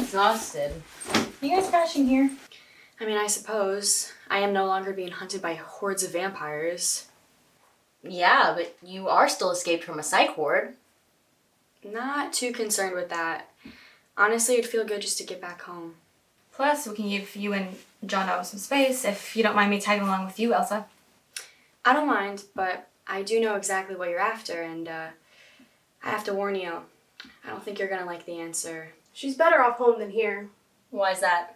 exhausted. You guys crashing here? I mean, I suppose. I am no longer being hunted by hordes of vampires. Yeah, but you are still escaped from a psych ward. Not too concerned with that. Honestly, it'd feel good just to get back home. Plus, we can give you and Jono some space if you don't mind me tagging along with you, Elsa. I don't mind, but I do know exactly what you're after, and I have to warn you, I don't think you're gonna like the answer. She's better off home than here. Why is that?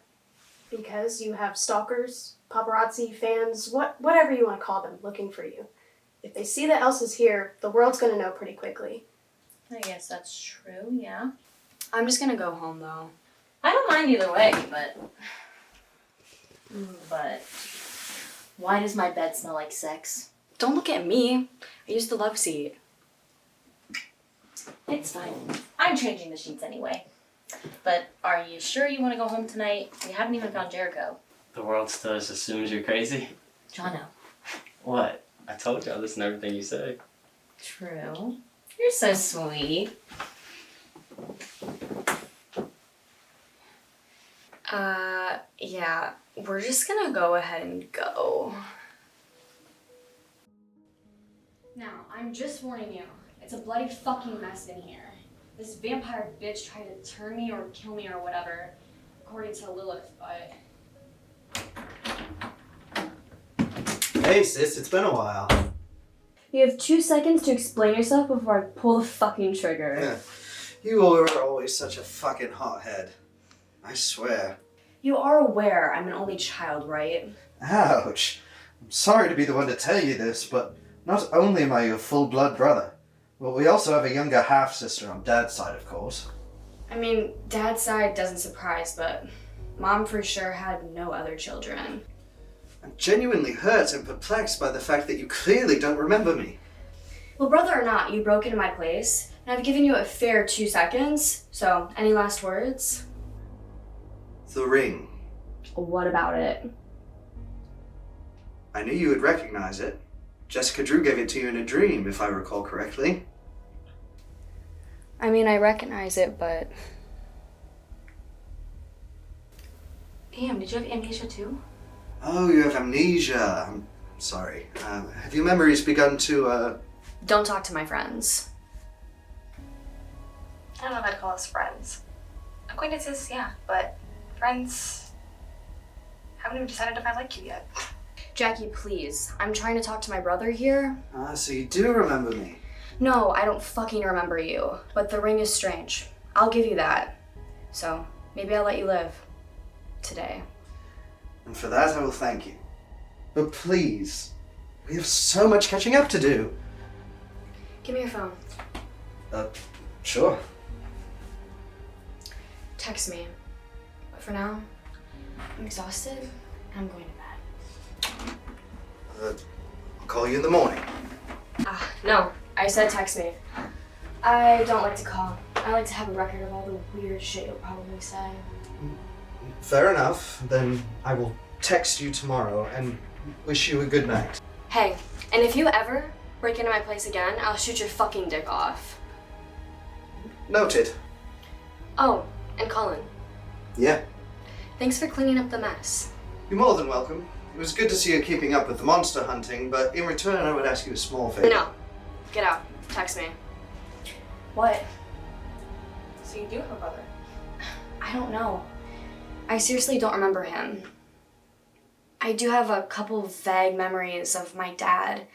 Because you have stalkers, paparazzi, fans, whatever you want to call them, looking for you. If they see that Elsa's here, the world's gonna know pretty quickly. I guess that's true, yeah. I'm just gonna go home, though. I don't mind either way, but... Why does my bed smell like sex? Don't look at me. I used the love seat. It's fine. I'm changing the sheets anyway. But are you sure you want to go home tonight? We haven't even found Jericho. The world still just assumes you're crazy? Jono. What? I told you I listen to everything you say. True. You're so sweet. Yeah, we're just gonna go ahead and go. Now, I'm just warning you. It's a bloody fucking mess in here. This vampire bitch tried to turn me or kill me or whatever, according to Lilith, but... Hey sis, it's been a while. You have 2 seconds to explain yourself before I pull the fucking trigger. You were always such a fucking hothead. I swear. You are aware I'm an only child, right? Ouch. I'm sorry to be the one to tell you this, but not only am I your full-blood brother, but we also have a younger half-sister on Dad's side, of course. I mean, Dad's side doesn't surprise, but Mom for sure had no other children. I'm genuinely hurt and perplexed by the fact that you clearly don't remember me. Well, brother or not, you broke into my place, and I've given you a fair 2 seconds, so any last words? The ring. What about it? I knew you would recognize it. Jessica Drew gave it to you in a dream, if I recall correctly. I mean, I recognize it, but... Damn, did you have amnesia too? Oh, you have amnesia. I'm sorry. Have your memories begun to, Don't talk to my friends. I don't know if I'd call us friends. Acquaintances, yeah, but friends... haven't even decided if I like you yet. Jackie, please. I'm trying to talk to my brother here. so you do remember me. No, I don't fucking remember you. But the ring is strange. I'll give you that. So, maybe I'll let you live. Today. And for that I will thank you. But please, we have so much catching up to do. Give me your phone. Sure. Text me. But for now, I'm exhausted and I'm going to bed. I'll call you in the morning. No. I said text me. I don't like to call. I like to have a record of all the weird shit you'll probably say. Fair enough. Then I will text you tomorrow and wish you a good night. Hey, and if you ever break into my place again, I'll shoot your fucking dick off. Noted. Oh, and Colin, Yeah. thanks for cleaning up the mess. You're more than welcome. It was good to see you keeping up with the monster hunting, but in return I would ask you a small favor. No. Get out. Text me. What? So you do have a brother? I don't know. I seriously don't remember him. I do have a couple vague memories of my dad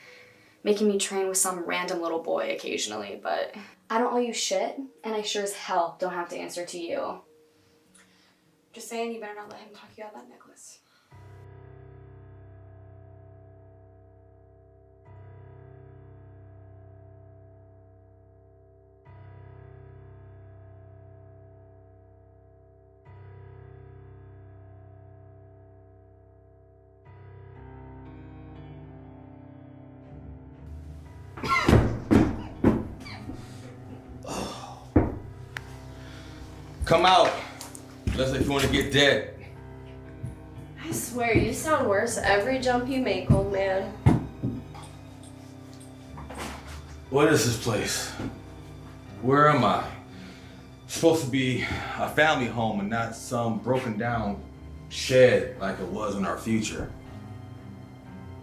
making me train with some random little boy occasionally, but I don't owe you shit, and I sure as hell don't have to answer to you. Just saying, you better not let him talk you out of that necklace. Come out, unless if you want to get dead. I swear, you sound worse every jump you make, old man. What is this place? Where am I? It's supposed to be a family home and not some broken down shed like it was in our future.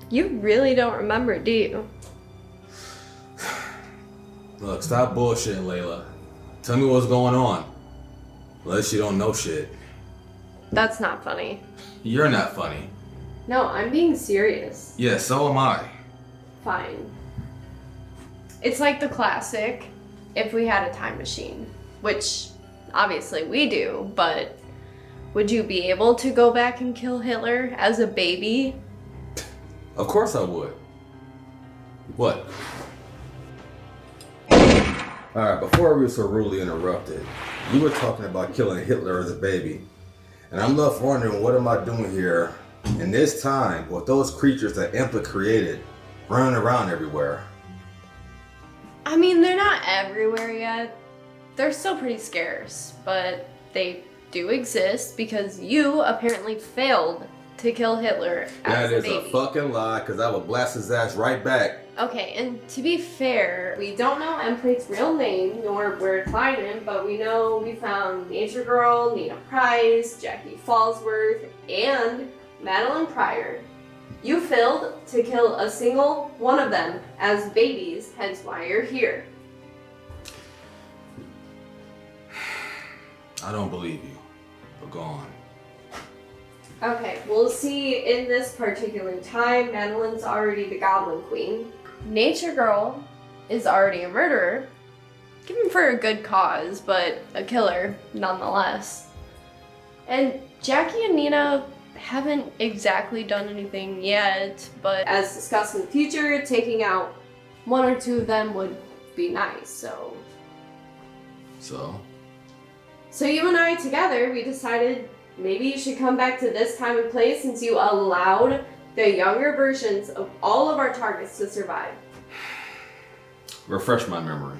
You really don't remember, do you? Look, stop bullshitting, Layla. Tell me what's going on. Unless you don't know shit. That's not funny. You're not funny. No, I'm being serious. Yeah, so am I. Fine. It's like the classic, if we had a time machine, which obviously we do, but would you be able to go back and kill Hitler as a baby? Of course I would. What? Alright, before we were so rudely interrupted, you were talking about killing Hitler as a baby. And I'm left wondering, what am I doing here in this time with those creatures that Impa created running around everywhere? I mean, they're not everywhere yet. They're still pretty scarce, but they do exist because you apparently failed to kill Hitler as That a is baby. a fucking lie, because I would blast his ass right back. Okay, and to be fair, we don't know Emplate's real name, nor where to find him, but we know we found Nature Girl, Nina Price, Jackie Fallsworth, and Madeline Pryor. You failed to kill a single one of them as babies, hence why you're here. I don't believe you, but go on. Okay, we'll see in this particular time, Madeline's already the Goblin Queen. Nature Girl is already a murderer, given for a good cause, but a killer nonetheless. And Jackie and Nina haven't exactly done anything yet, but as discussed in the future, taking out one or two of them would be nice, So you and I together, we decided maybe you should come back to this time and place since you allowed the younger versions of all of our targets to survive. Refresh my memory.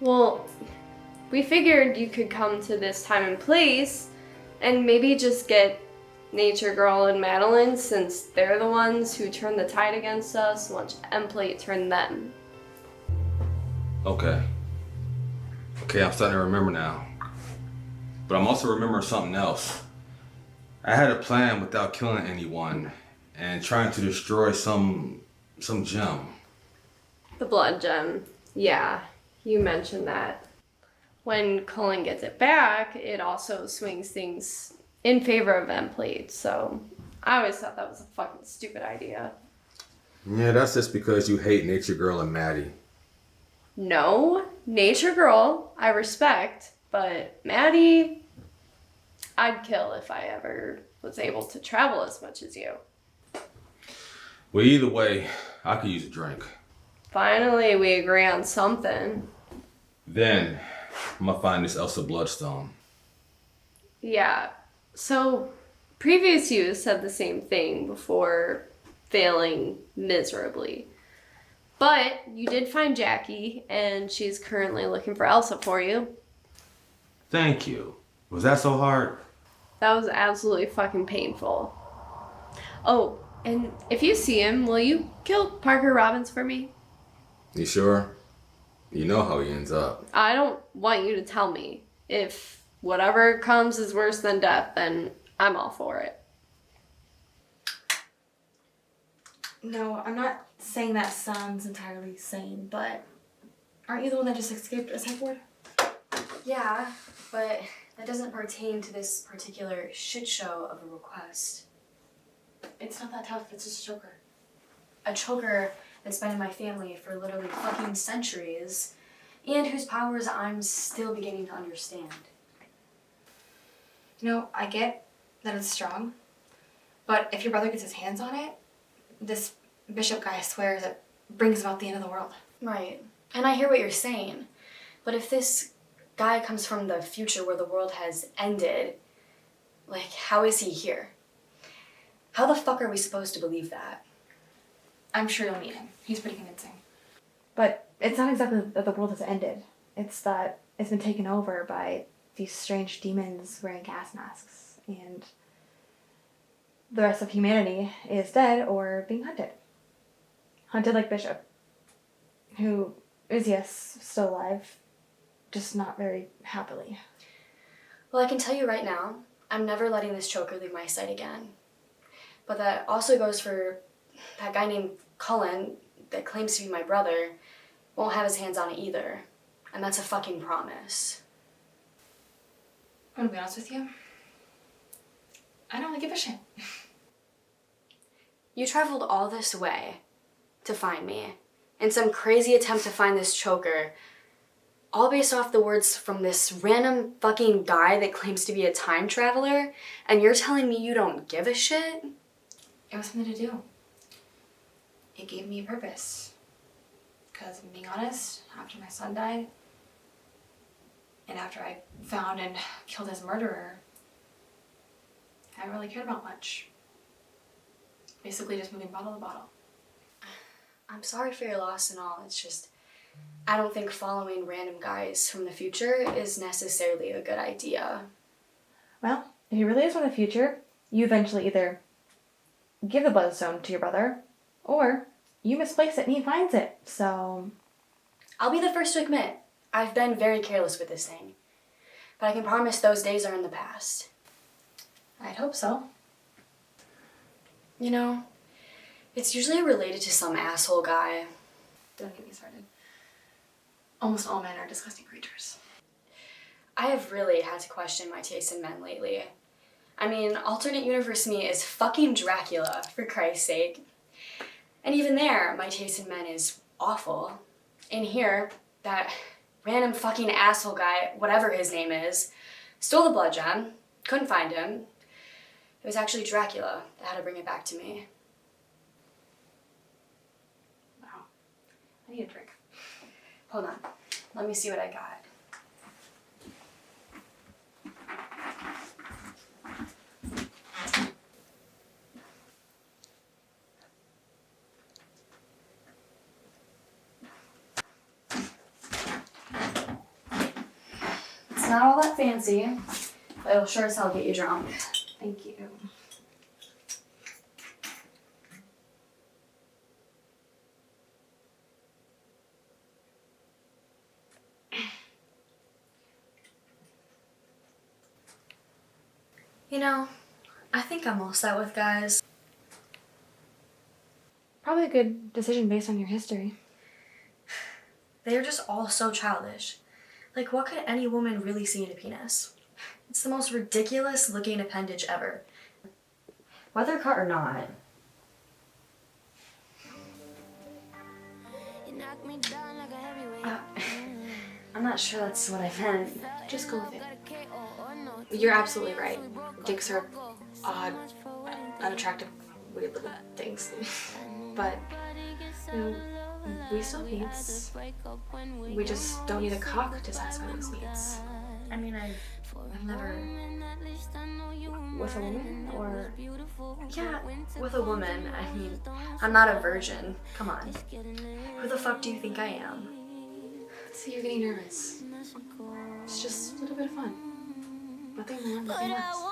Well, we figured you could come to this time and place and maybe just get Nature Girl and Madeline since they're the ones who turned the tide against us once Emplate turned them. Okay, I'm starting to remember now. But I'm also remembering something else. I had a plan without killing anyone and trying to destroy some gem. The blood gem. Yeah, you mentioned that. When Cullen gets it back, it also swings things in favor of Emplate, so I always thought that was a fucking stupid idea. Yeah, that's just because you hate Nature Girl and Maddie. No, Nature Girl, I respect, but Maddie, I'd kill if I ever was able to travel as much as you. Well, either way, I could use a drink. Finally, we agree on something. Then, I'm gonna find this Elsa Bloodstone. Yeah, so previous you said the same thing before failing miserably. But you did find Jackie, and she's currently looking for Elsa for you. Thank you. Was that so hard? That was absolutely fucking painful. Oh, and if you see him, will you kill Parker Robbins for me? You sure? You know how he ends up. I don't want you to tell me. If whatever comes is worse than death, then I'm all for it. No, I'm not saying that sounds entirely sane, but aren't you the one that just escaped a psych ward? Yeah, but that doesn't pertain to this particular shit show of a request. It's not that tough, it's just a choker. A choker that's been in my family for literally fucking centuries, and whose powers I'm still beginning to understand. You know, I get that it's strong, but if your brother gets his hands on it, this bishop guy swears it brings about the end of the world. Right. And I hear what you're saying, but if this guy comes from the future where the world has ended, like, how is he here? How the fuck are we supposed to believe that? I'm sure you'll meet him. He's pretty convincing. But it's not exactly that the world has ended. It's that it's been taken over by these strange demons wearing gas masks, and the rest of humanity is dead or being hunted. Hunted like Bishop, who is, yes, still alive, just not very happily. Well, I can tell you right now, I'm never letting this choker leave my sight again. But that also goes for that guy named Cullen that claims to be my brother. Won't have his hands on it either. And that's a fucking promise. I'm gonna be honest with you. I don't really give a shit. You traveled all this way to find me in some crazy attempt to find this choker, all based off the words from this random fucking guy that claims to be a time traveler, and you're telling me you don't give a shit? It was something to do. It gave me a purpose. Because, I'm being honest, after my son died, and after I found and killed his murderer, I haven't really cared about much. Basically just moving bottle to bottle. I'm sorry for your loss and all, it's just, I don't think following random guys from the future is necessarily a good idea. Well, if he really is from the future, you eventually either give the Bloodstone to your brother, or you misplace it and he finds it, so... I'll be the first to admit, I've been very careless with this thing. But I can promise those days are in the past. I'd hope so. You know, it's usually related to some asshole guy. Don't get me started. Almost all men are disgusting creatures. I have really had to question my taste in men lately. I mean, alternate universe me is fucking Dracula, for Christ's sake. And even there, my taste in men is awful. In here, that random fucking asshole guy, whatever his name is, stole the blood gem, couldn't find him. It was actually Dracula that had to bring it back to me. Wow. I need a drink. Hold on, let me see what I got. It's not all that fancy, but it'll sure as hell get you drunk. Thank you. You know, I think I'm all set with guys. Probably a good decision based on your history. They're just all so childish. Like, what could any woman really see in a penis? It's the most ridiculous looking appendage ever. Whether cut or not. I'm not sure that's what I meant. Just go with it. You're absolutely right. Dicks are odd, unattractive, weird little things. But, you know, we still have needs. We just don't need a cock to satisfy those needs. I mean, I've never... With a woman, or... Yeah, with a woman. I mean, I'm not a virgin. Come on. Who the fuck do you think I am? See, you're getting nervous. It's just a little bit of fun. Nothing more, nothing less.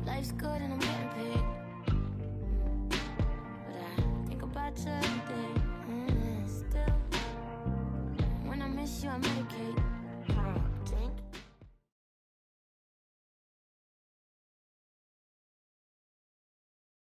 Life's good and I'm getting paid, but I think about you every day. Still, when I miss you, I medicate.